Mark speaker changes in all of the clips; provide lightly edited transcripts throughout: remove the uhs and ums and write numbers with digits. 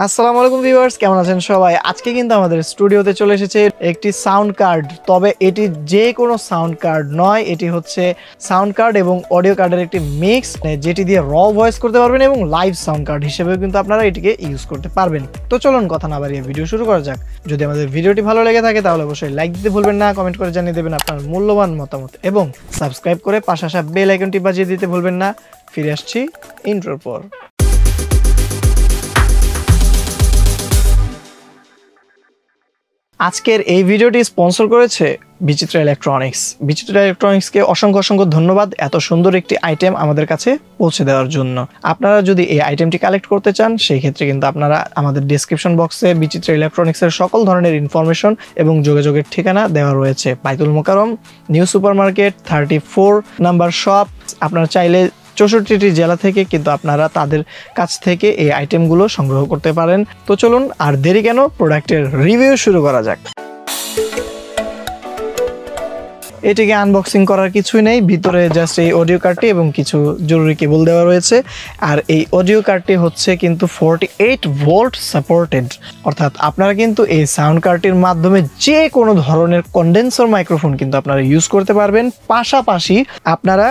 Speaker 1: আসসালামু আলাইকুম ভিউয়ার্স, কেমন আছেন সবাই? আজকে কিন্তু আমাদের স্টুডিওতে চলে এসেছে একটি সাউন্ড কার্ড। তবে এটি যে কোনো সাউন্ড কার্ড নয়, এটি হচ্ছে সাউন্ড কার্ড এবং অডিও কার্ডের একটি মিক্স, যেটি দিয়ে র ভয়েস করতে পারবেন এবং লাইভ সাউন্ড কার্ড হিসেবেও কিন্তু আপনারা এটিকে ইউজ করতে পারবেন। তো চলুন কথা না বাড়িয়ে ভিডিও শুরু করা যাক। যদি আমাদের ভিডিওটি ভালো লেগে থাকে তাহলে অবশ্যই লাইক দিতে ভুলবেন না, কমেন্ট করে জানিয়ে দেবেন আপনার মূল্যবান মতামত এবং সাবস্ক্রাইব করে পাশে আসা বেল আইকনটি বাজিয়ে দিতে ভুলবেন না। ফিরে আসছি ইন্ট্রোর পর। আজকের এই ভিডিওটি স্পন্সর করেছে বিচিত্রা ইলেকট্রনিক্স। বিচিত্রা ইলেকট্রনিক্সকে অসংখ্য অসংখ্য ধন্যবাদ এত সুন্দর একটি আইটেম আমাদের কাছে পৌঁছে দেওয়ার জন্য। আপনারা যদি এই আইটেমটি কালেক্ট করতে চান সেই ক্ষেত্রে কিন্তু আপনারা আমাদের ডেসক্রিপশন বক্সে বিচিত্রা ইলেকট্রনিক্সের সকল ধরনের ইনফরমেশন এবং যোগাযোগের ঠিকানা দেওয়া রয়েছে। Baitul Mukarram, new super market, 34 number shop. আপনারা চাইলে 64টি জেলা থেকে কিন্তু আপনারা তাদের কাছ থেকে এই আইটেমগুলো সংগ্রহ করতে পারেন। তো চলুন আর দেরি কেন, প্রোডাক্টের রিভিউ শুরু করা যাক। এটিকে আনবক্সিং করার কিছুই নেই, ভিতরে জাস্ট এই অডিও কার্ডটি এবং কিছু জরুরি কেবল দেওয়া রয়েছে। আর এই অডিও কার্ডটি হচ্ছে কিন্তু 48 ভোল্ট সাপোর্টেড, অর্থাৎ আপনারা কিন্তু এই সাউন্ড কার্ডটির মাধ্যমে যে কোনো ধরনের কন্ডেন্সার মাইক্রোফোন কিন্তু আপনারা ইউজ করতে পারবেন। পাশাপাশি আপনারা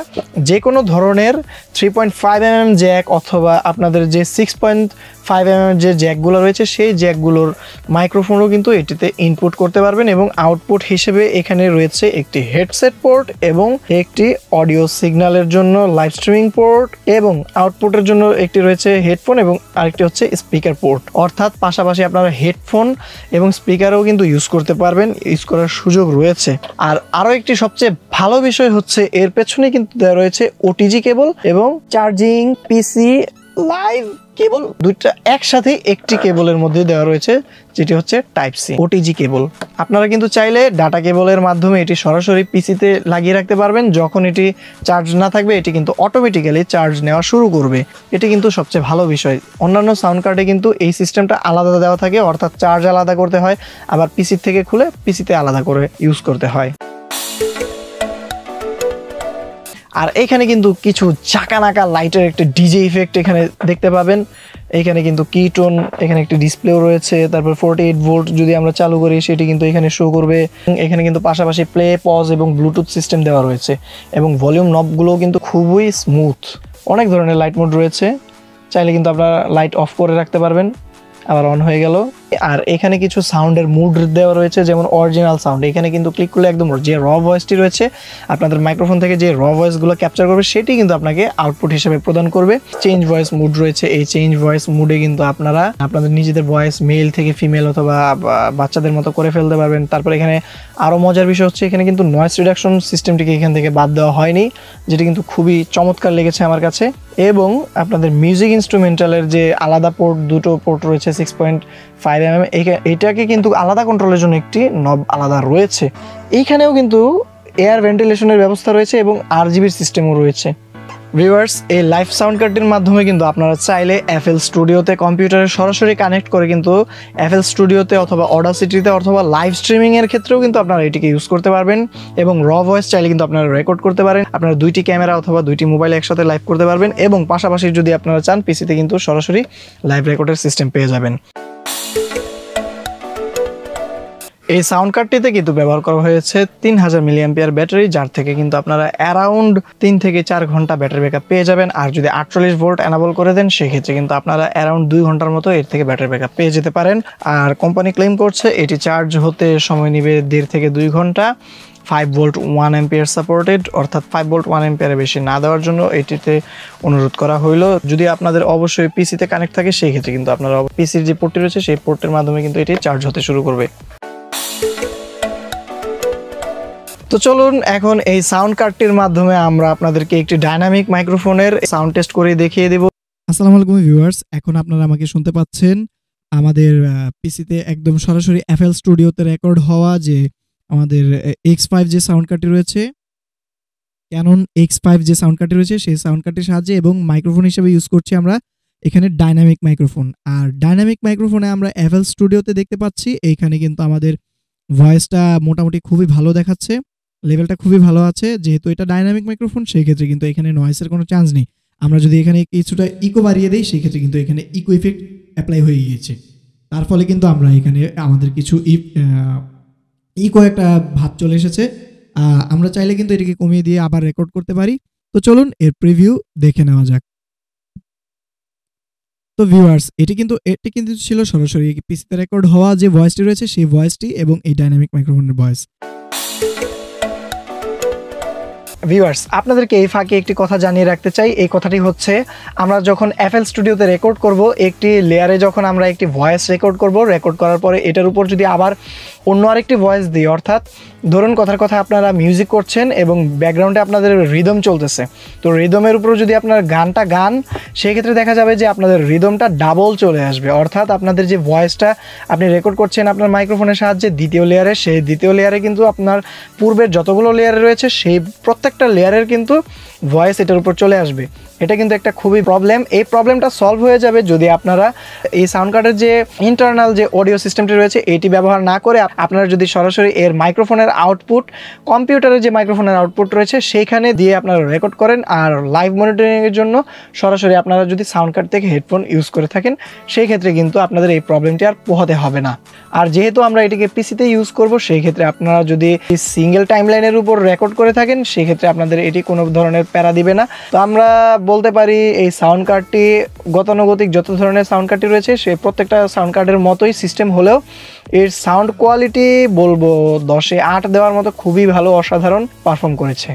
Speaker 1: যে কোনো ধরনের 3.5mm জ্যাক অথবা আপনাদের যে 6.5mm যে জ্যাকগুলো রয়েছে সেই জ্যাকগুলোর মাইক্রোফোনও কিন্তু এটিতে ইনপুট করতে পারবেন এবং আউটপুট হিসেবে এখানে রয়েছে একটি হেডসেট পোর্ট এবং একটি অডিও সিগন্যালের জন্য লাইভ স্ট্রিমিং পোর্ট এবং আউটপুটের জন্য একটি রয়েছে হেডফোন এবং আরেকটি হচ্ছে স্পিকার পোর্ট। অর্থাৎ পাশাপাশি আপনারা হেডফোন এবং স্পিকারও কিন্তু ইউজ করতে পারবেন, ইউজ করার সুযোগ রয়েছে। আর আরও একটি সবচেয়ে ভালো বিষয় হচ্ছে এর পেছনে কিন্তু দেওয়া রয়েছে ওটিজি কেবল এবং চার্জিং পিসি লাইভ কেবল, দুইটা একসাথে একটি কেবলের মধ্যে দেওয়া রয়েছে, যেটি হচ্ছে টাইপ সি ওটিজি কেবল। আপনারা কিন্তু চাইলে ডাটা কেবলের মাধ্যমে এটি সরাসরি পিসিতে লাগিয়ে রাখতে পারবেন। যখন এটি চার্জ না থাকবে এটি কিন্তু অটোমেটিক্যালি চার্জ নেওয়া শুরু করবে। এটি কিন্তু সবচেয়ে ভালো বিষয়। অন্যান্য সাউন্ড কার্ডে কিন্তু এই সিস্টেমটা আলাদা দেওয়া থাকে, অর্থাৎ চার্জ আলাদা করতে হয়, আবার পিসির থেকে খুলে পিসিতে আলাদা করে ইউজ করতে হয়। আর এখানে কিন্তু কিছু চাকানাকা লাইটের একটা ডিজে ইফেক্ট এখানে দেখতে পাবেন। এখানে কিন্তু কিটোন, এখানে একটি ডিসপ্লেও রয়েছে। তারপর 48 ভোল্ট যদি আমরা চালু করি সেটি কিন্তু এখানে শো করবে। এখানে কিন্তু পাশাপাশি প্লে, পজ এবং ব্লুটুথ সিস্টেম দেওয়া রয়েছে এবং ভলিউম নবগুলো কিন্তু খুবই স্মুথ। অনেক ধরনের লাইট মোড রয়েছে, চাইলে কিন্তু আপনারা লাইট অফ করে রাখতে পারবেন, আবার অন হয়ে গেল। আর এখানে কিছু সাউন্ডের মুড দেওয়া রয়েছে, যেমন অরিজিনাল সাউন্ড। এখানে কিন্তু ক্লিক করলে একদম যে র ভয়েসটি রয়েছে আপনাদের মাইক্রোফোন থেকে যে র ভয়েসগুলো ক্যাপচার করবে সেটি কিন্তু আপনাকে আউটপুট হিসেবে প্রদান করবে। চেঞ্জ ভয়েস মুড রয়েছে, এই চেঞ্জ ভয়েস মুডে কিন্তু আপনারা আপনাদের নিজেদের ভয়েস মেল থেকে ফিমেল অথবা বাচ্চাদের মতো করে ফেলতে পারবেন। তারপর এখানে আরও মজার বিষয় হচ্ছে এখানে কিন্তু নয়েজ রিডাকশন সিস্টেমটিকে এখান থেকে বাদ দেওয়া হয়নি, যেটি কিন্তু খুবই চমৎকার লেগেছে আমার কাছে। এবং আপনাদের মিউজিক ইনস্ট্রুমেন্টালের যে আলাদা পোর্ট, দুটো পোর্ট রয়েছে 6.5mm, এটাকে কিন্তু আলাদা কন্ট্রোলের জন্য একটি নব আলাদা রয়েছে। এইখানেও কিন্তু এয়ার ভেন্টিলেশনের ব্যবস্থা রয়েছে এবং আরজিবির সিস্টেমও রয়েছে। ভিউয়ার্স, এই লাইভ সাউন্ড কার্ডটির মাধ্যমে কিন্তু আপনারা চাইলে এফএল স্টুডিওতে কম্পিউটারে সরাসরি কানেক্ট করে কিন্তু এফএল স্টুডিওতে অথবা অডাসিটিতে অথবা লাইভ স্ট্রিমিংয়ের ক্ষেত্রেও কিন্তু আপনারা এটিকে ইউজ করতে পারবেন এবং র ভয়েস চাইলে কিন্তু আপনারা রেকর্ড করতে পারেন। আপনারা দুইটি ক্যামেরা অথবা দুইটি মোবাইল একসাথে লাইভ করতে পারবেন এবং পাশাপাশি যদি আপনারা চান পিসিতে কিন্তু সরাসরি লাইভ রেকর্ডের সিস্টেম পেয়ে যাবেন। এই সাউন্ড কার্ডটিতে কিন্তু ব্যবহার করা হয়েছে 3000 মিলিঅ্যাম্পিয়ার ব্যাটারি, যার থেকে কিন্তু আপনারা অ্যারাউন্ড 3 থেকে 4 ঘন্টা ব্যাটারি ব্যাকআপ পেয়ে যাবেন। আর যদি 48 ভোল্ট এনাবল করে দেন সেক্ষেত্রে কিন্তু আপনারা অ্যারাউন্ড 2 ঘন্টার মতো এর থেকে ব্যাটারি ব্যাকআপ পেয়ে যেতে পারেন। আর কোম্পানি ক্লেম করছে এটি চার্জ হতে সময় নেবে 1.5 থেকে 2 ঘন্টা। 5 ভোল্ট 1 অ্যাম্পিয়ার সাপোর্টেড, অর্থাৎ 5 ভোল্ট 1 অ্যাম্পিয়ারের বেশি না দেওয়ার জন্য এটিতে অনুরোধ করা হইলো। যদি আপনাদের অবশ্যই পিসিতে কানেক্ট থাকে সেই ক্ষেত্রে কিন্তু আপনারা পিসির যে পোর্টটি রয়েছে সেই পোর্টের মাধ্যমে কিন্তু এটি চার্জ হতে শুরু করবে। তো চলুন এখন এই সাউন্ড কার্ডটির মাধ্যমে আমরা আপনাদেরকে একটি ডাইনামিক মাইক্রোফোনের সাউন্ড টেস্ট করে দেখিয়ে দেব।
Speaker 2: আসসালামু আলাইকুম ভিউয়ার্স, এখন আপনারা আমাকে শুনতে পাচ্ছেন আমাদের পিসিতে একদম সরাসরি এফএল স্টুডিওতে রেকর্ড হওয়া যে আমাদের X5 যে সাউন্ড কার্ডটি রয়েছে, ক্যানন X5 যে সাউন্ড কার্ডটি রয়েছে সেই সাউন্ড কার্ডটির সাহায্যে এবং মাইক্রোফোন হিসেবে ইউজ করছি আমরা এখানে ডাইনামিক মাইক্রোফোন। আর ডাইনামিক মাইক্রোফোনে আমরা এফএল স্টুডিওতে দেখতে পাচ্ছি এইখানে কিন্তু আমাদের ভয়েসটা মোটামুটি খুবই ভালো দেখাচ্ছে, লেভেলটা খুবই ভালো আছে। যেহেতু এটা ডাইনামিক মাইক্রোফোন সেই ক্ষেত্রে কিন্তু এখানে নয়েসের কোনো চান্স নেই। আমরা যদি এখানে কিছুটা ইকো বাড়িয়ে দিই সেই ক্ষেত্রে কিন্তু এখানে ইকো ইফেক্ট অ্যাপ্লাই হয়ে গিয়েছে। তার ফলে কিন্তু আমরা এখানে আমাদের কিছু ইকো একটা ভাব চলে এসেছে। আমরা চাইলে কিন্তু এটাকে কমিয়ে দিয়ে আবার রেকর্ড করতে পারি। তো চলুন এর প্রিভিউ দেখে নেওয়া যাক। তো ভিউয়ার্স এটি কিন্তু ছিল সরাসরি পিসিতে রেকর্ড হওয়া যে ভয়েসটি রয়েছে সেই ভয়েসটি এবং এই ডাইনামিক মাইক্রোফোনের ভয়েস।
Speaker 1: ভিউয়ার্স আপনাদেরকে এই ফাঁকে একটি কথা জানিয়ে রাখতে চাই। এই কথাটি হচ্ছে, আমরা যখন FL স্টুডিওতে রেকর্ড করব, একটি লেয়ারে যখন আমরা একটি ভয়েস রেকর্ড করব, রেকর্ড করার পরে এটার উপর যদি আবার অন্য আরেকটি ভয়েস দিই, অর্থাৎ ধরুন কথার কথা আপনারা মিউজিক করছেন এবং ব্যাকগ্রাউন্ডে আপনাদের রিদম চলতেছে, তো রিদমের উপর যদি আপনার গানটা গান, সেই ক্ষেত্রে দেখা যাবে যে আপনাদের রিদমটা ডাবল চলে আসবে। অর্থাৎ আপনাদের যে ভয়েসটা আপনি রেকর্ড করছেন আপনার মাইক্রোফোনের সাহায্যে দ্বিতীয় লেয়ারে, সেই দ্বিতীয় লেয়ারে কিন্তু আপনার পূর্বের যতগুলো লেয়ারে রয়েছে সেই প্রত্যেকটা লেয়ারের কিন্তু ভয়েস এটার উপর চলে আসবে। এটা কিন্তু একটা খুবই প্রবলেম। এই প্রবলেমটা সলভ হয়ে যাবে যদি আপনারা এই সাউন্ড কার্ডের যে ইন্টারনাল যে অডিও সিস্টেমটি রয়েছে এটি ব্যবহার না করে আপনারা যদি সরাসরি এর মাইক্রোফোনের আউটপুট, কম্পিউটারের যে মাইক্রোফোনের আউটপুট রয়েছে সেইখানে দিয়ে আপনারা রেকর্ড করেন, আর লাইভ মনিটরিংয়ের জন্য সরাসরি আপনারা যদি সাউন্ড কার্ড থেকে হেডফোন ইউজ করে থাকেন, সেই ক্ষেত্রে কিন্তু আপনাদের এই প্রবলেমটি আর পোহাতে হবে না। আর যেহেতু আমরা এটিকে পিসিতে ইউজ করব, সেই ক্ষেত্রে আপনারা যদি সিঙ্গেল টাইমলাইনের উপর রেকর্ড করে থাকেন সেই ক্ষেত্রে আপনাদের এটি কোনো ধরনের প্যারা দিবে না। তো আমরা বলতে পারি এই সাউন্ড কার্ডটি গতানুগতিক যত ধরনের সাউন্ড কার্ডটি রয়েছে সেই প্রত্যেকটা সাউন্ড কার্ডের মতোই সিস্টেম হলেও এর সাউন্ড কোয়ালিটি বলবো 10-এ 8 দেওয়ার মতো খুবই ভালো, অসাধারণ পারফর্ম করেছে।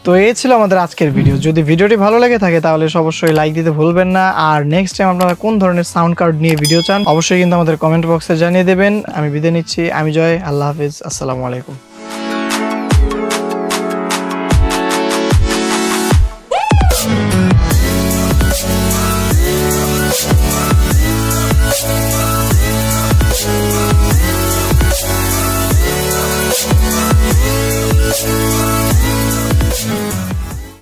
Speaker 1: তো এই ছিল আমাদের আজকের ভিডিও। যদি ভিডিওটি ভালো লেগে থাকে তাহলে অবশ্যই লাইক দিতে ভুলবেন না। আর নেক্সট টাইম আপনারা কোন ধরনের সাউন্ড কার্ড নিয়ে ভিডিও চান অবশ্যই কিন্তু আমাদের কমেন্ট বক্সে জানিয়ে দেবেন। আমি বিদায় নিচ্ছি। আমি জয়। আল্লাহ হাফিজ। আসসালামু আলাইকুম।
Speaker 3: We'll be right back.